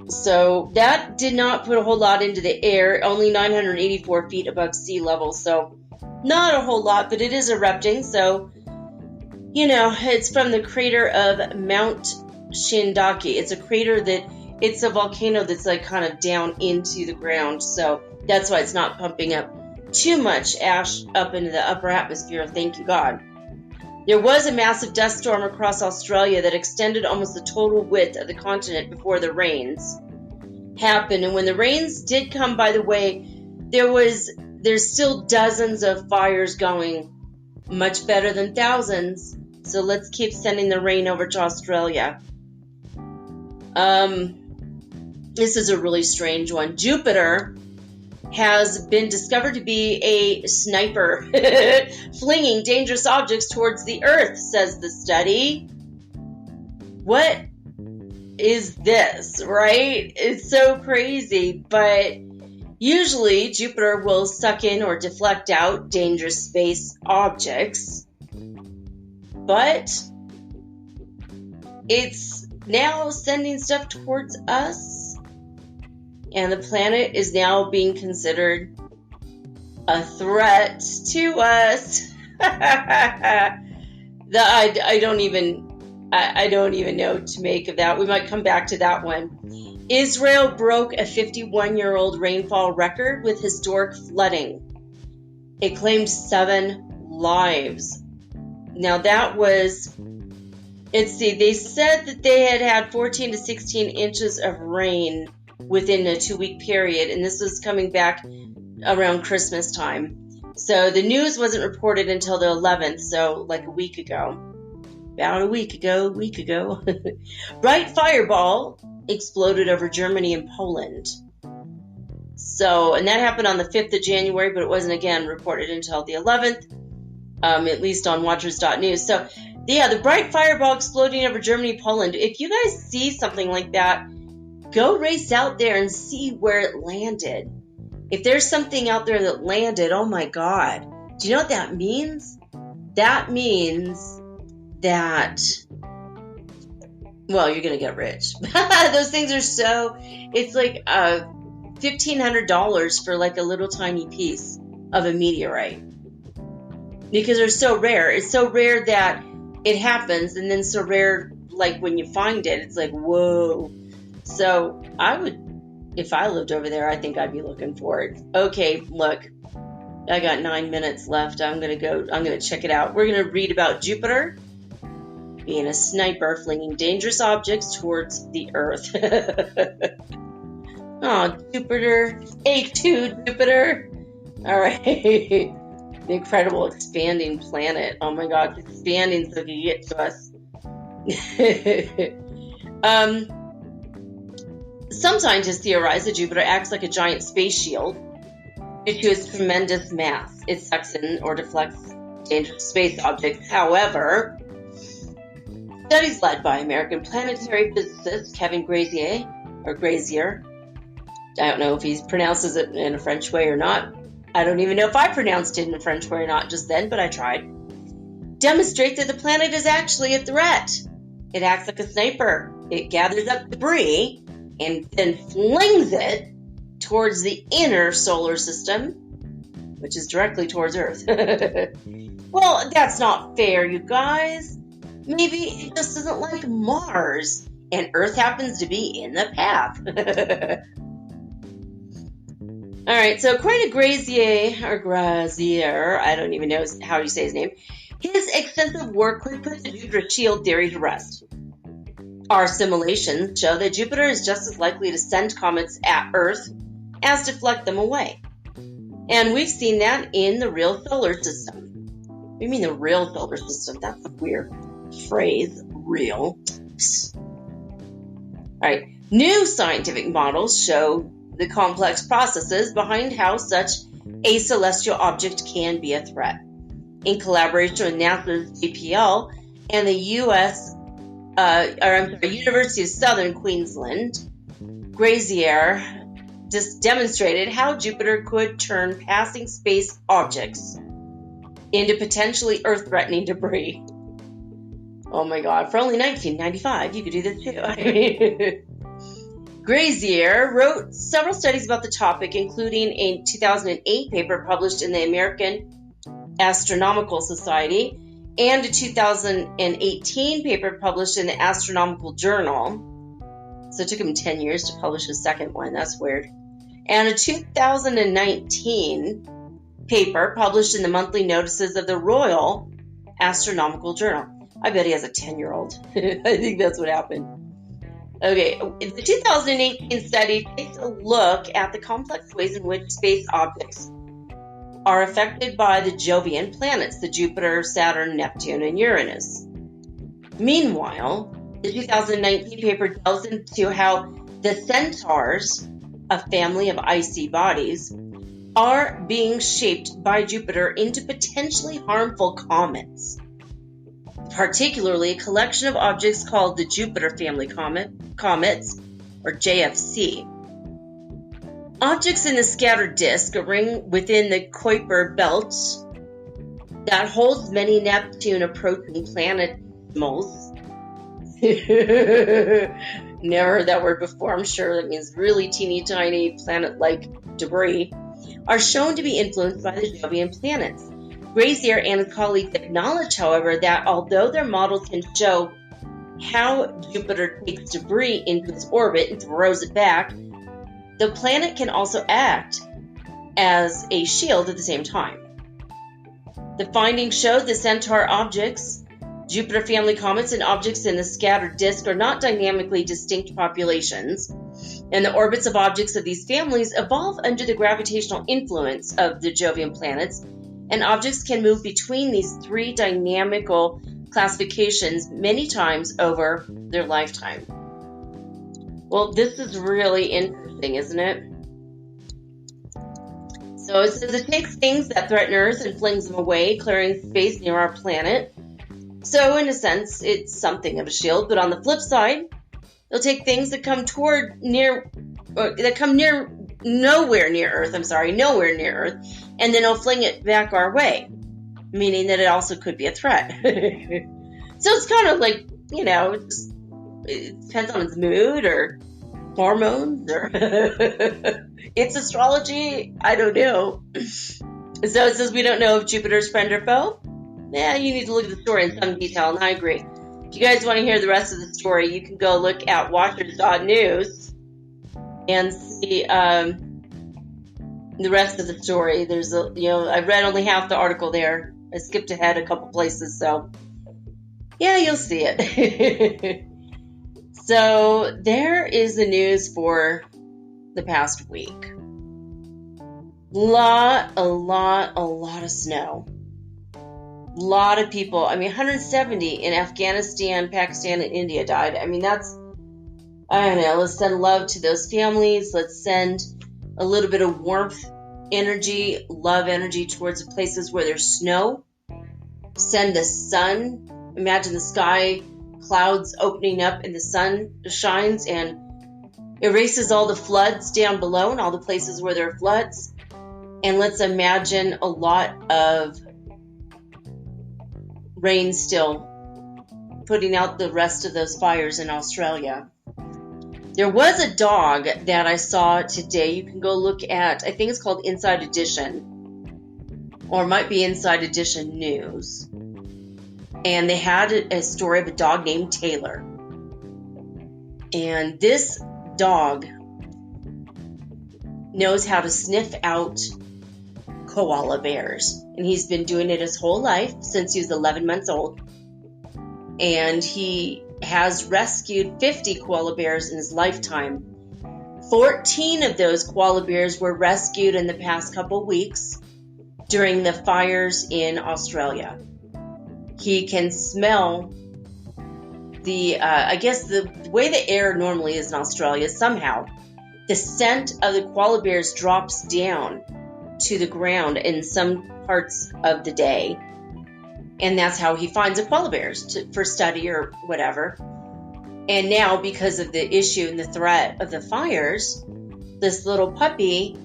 So that did not put a whole lot into the air, only 984 feet above sea level. So not a whole lot, but it is erupting. So, it's from the crater of Mount Shindaki. It's a crater it's a volcano that's like kind of down into the ground. So that's why it's not pumping up too much ash up into the upper atmosphere. Thank you, God. There was a massive dust storm across Australia that extended almost the total width of the continent before the rains happened. And when the rains did come, by the way, there's still dozens of fires going, much better than thousands. So let's keep sending the rain over to Australia. This is a really strange one. Jupiter has been discovered to be a sniper, flinging dangerous objects towards the Earth, says the study. What is this, right? It's so crazy, but usually Jupiter will suck in or deflect out dangerous space objects, but it's now sending stuff towards us, and the planet is now being considered a threat to us. I don't even know what to make of that. We might come back to that one. Israel broke a 51-year-old rainfall record with historic flooding. It claimed 7 lives. Now that was, they said that they had 14 to 16 inches of rain within a 2-week period, and this was coming back around Christmas time. So the news wasn't reported until the 11th, so like a week ago. About a week ago. Bright fireball exploded over Germany and Poland. So, and that happened on the 5th of January, but it wasn't again reported until the 11th, at least on watchers.news. So, yeah, the bright fireball exploding over Germany and Poland. If you guys see something like that, go race out there and see where it landed. If there's something out there that landed, oh my God. Do you know what that means? That means that, well, you're going to get rich. Those things are so, it's like $1,500 for like a little tiny piece of a meteorite. Because they're so rare. It's so rare that it happens, and then so rare, like when you find it, it's like, whoa. So I would, if I lived over there, I think I'd be looking for it. Okay, look, I got 9 minutes left. I'm going to check it out. We're going to read about Jupiter being a sniper, flinging dangerous objects towards the Earth. Oh, Jupiter. A2 Jupiter. All right. The incredible expanding planet. Oh my God, expanding so it can get to us. Some scientists theorize that Jupiter acts like a giant space shield due to its tremendous mass. It sucks in or deflects dangerous space objects. However, studies led by American planetary physicist Kevin Grazier, I don't know if he pronounces it in a French way or not. I don't even know if I pronounced it in a French way or not just then, but I tried. Demonstrate that the planet is actually a threat. It acts like a sniper. It gathers up debris and then flings it towards the inner solar system, which is directly towards Earth. Well, that's not fair, you guys. Maybe it just doesn't like Mars, and Earth happens to be in the path. All right, so according to Grazier, I don't even know how you say his name, his extensive work could put the Jupiter shield theory to rest. Our simulations show that Jupiter is just as likely to send comets at Earth as deflect them away. And we've seen that in the real solar system. What do you mean the real solar system? That's a weird phrase, real. Psst. All right, new scientific models show the complex processes behind how such a celestial object can be a threat. In collaboration with NASA's JPL and the University of Southern Queensland, Grazier just demonstrated how Jupiter could turn passing space objects into potentially Earth-threatening debris. Oh my God, for only $19.95, you could do this too. Grazier wrote several studies about the topic, including a 2008 paper published in the American Astronomical Society and a 2018 paper published in the Astronomical Journal. So it took him 10 years to publish his second one. That's weird. And a 2019 paper published in the monthly notices of the Royal Astronomical Journal. I bet he has a 10-year-old. I think that's what happened. Okay, the 2018 study takes a look at the complex ways in which space objects are affected by the Jovian planets, the Jupiter, Saturn, Neptune, and Uranus. Meanwhile, the 2019 paper delves into how the centaurs, a family of icy bodies, are being shaped by Jupiter into potentially harmful comets, particularly a collection of objects called the Jupiter family comets, or JFC. Objects in the scattered disk, a ring within the Kuiper belt that holds many Neptune-approaching planetimals. Never heard that word before. I'm sure that means really teeny tiny planet-like debris, are shown to be influenced by the Jovian planets. Grazier and his colleagues acknowledge, however, that although their models can show how Jupiter takes debris into its orbit and throws it back, the planet can also act as a shield at the same time. The findings showed the Centaur objects, Jupiter family comets, and objects in the scattered disk are not dynamically distinct populations, and the orbits of objects of these families evolve under the gravitational influence of the Jovian planets, and objects can move between these three dynamical classifications many times over their lifetime. Well, this is really interesting, isn't it? So it says it takes things that threaten Earth and flings them away, clearing space near our planet. So in a sense, it's something of a shield, but on the flip side, it'll take things that come nowhere near Earth, and then it'll fling it back our way, meaning that it also could be a threat. So it's kind of like, it depends on its mood or hormones or its astrology. I don't know. So it says we don't know if Jupiter's friend or foe. Yeah, you need to look at the story in some detail, and I agree. If you guys want to hear the rest of the story, you can go look at watchers.news and see the rest of the story. There's I read only half the article there. I skipped ahead a couple places, so yeah, you'll see it. So there is the news for the past week. A lot of snow. A lot of people. 170 in Afghanistan, Pakistan, and India died. I don't know. Let's send love to those families. Let's send a little bit of warmth energy, love energy towards the places where there's snow. Send the sun. Imagine the sky, clouds opening up, and the sun shines and erases all the floods down below and all the places where there are floods. And let's imagine a lot of rain still, putting out the rest of those fires in Australia. There was a dog that I saw today. You can go look at, I think it's called Inside Edition, or it might be Inside Edition News. And they had a story of a dog named Taylor. And this dog knows how to sniff out koala bears. And he's been doing it his whole life since he was 11 months old. And he has rescued 50 koala bears in his lifetime. 14 of those koala bears were rescued in the past couple weeks during the fires in Australia. He can smell the way the air normally is in Australia. Somehow, the scent of the koala bears drops down to the ground in some parts of the day. And that's how he finds the koala bears for study or whatever. And now, because of the issue and the threat of the fires, this little puppy,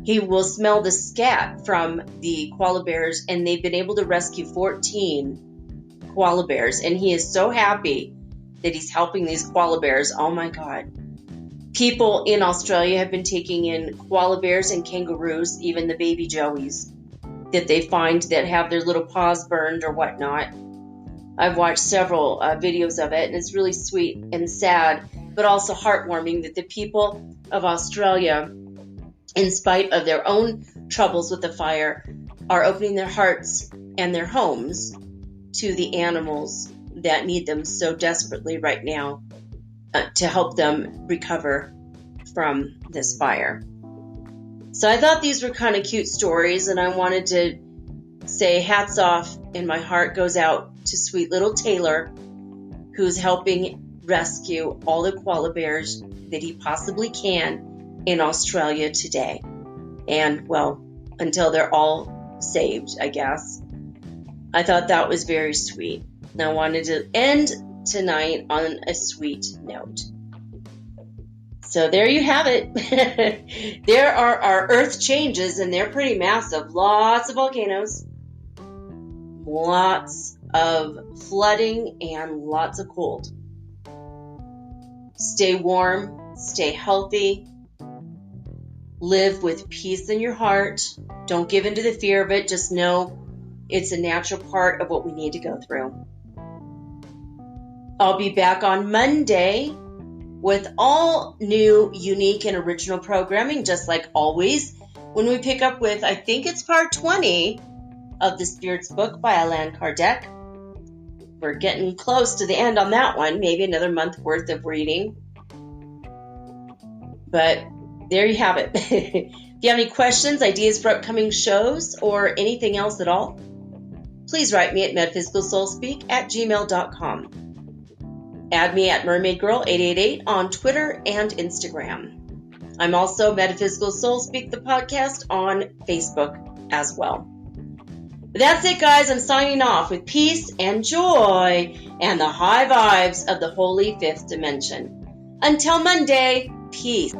he will smell the scat from the koala bears, and they've been able to rescue 14 koala bears. And he is so happy that he's helping these koala bears. Oh my God. People in Australia have been taking in koala bears and kangaroos, even the baby joeys that they find that have their little paws burned or whatnot. I've watched several videos of it, and it's really sweet and sad, but also heartwarming that the people of Australia, in spite of their own troubles with the fire, are opening their hearts and their homes to the animals that need them so desperately right now to help them recover from this fire. So I thought these were kind of cute stories, and I wanted to say hats off, and my heart goes out to sweet little Taylor, who's helping rescue all the koala bears that he possibly can in Australia today. And, well, until they're all saved, I guess. I thought that was very sweet. And I wanted to end tonight on a sweet note. So there you have it. There are our Earth changes, and they're pretty massive. Lots of volcanoes, lots of flooding, and lots of cold. Stay warm, stay healthy, live with peace in your heart. Don't give in to the fear of it. Just know it's a natural part of what we need to go through. I'll be back on Monday with all new, unique, and original programming, just like always, when we pick up with, I think it's part 20 of the Spirit's Book by Allan Kardec. We're getting close to the end on that one, maybe another month worth of reading. But there you have it. If you have any questions, ideas for upcoming shows, or anything else at all, please write me at metaphysicalsoulspeak@gmail.com. Add me at mermaidgirl888 on Twitter and Instagram. I'm also Metaphysical Soul Speak, the podcast, on Facebook as well. But that's it, guys. I'm signing off with peace and joy and the high vibes of the holy fifth dimension. Until Monday, peace.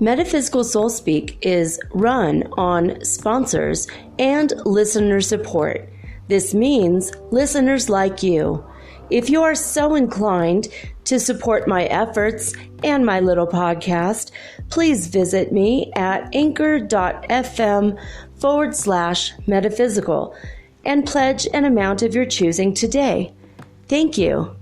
Metaphysical Soul Speak is run on sponsors and listener support. This means listeners like you. If you are so inclined to support my efforts and my little podcast, please visit me at anchor.fm/metaphysical and pledge an amount of your choosing today. Thank you.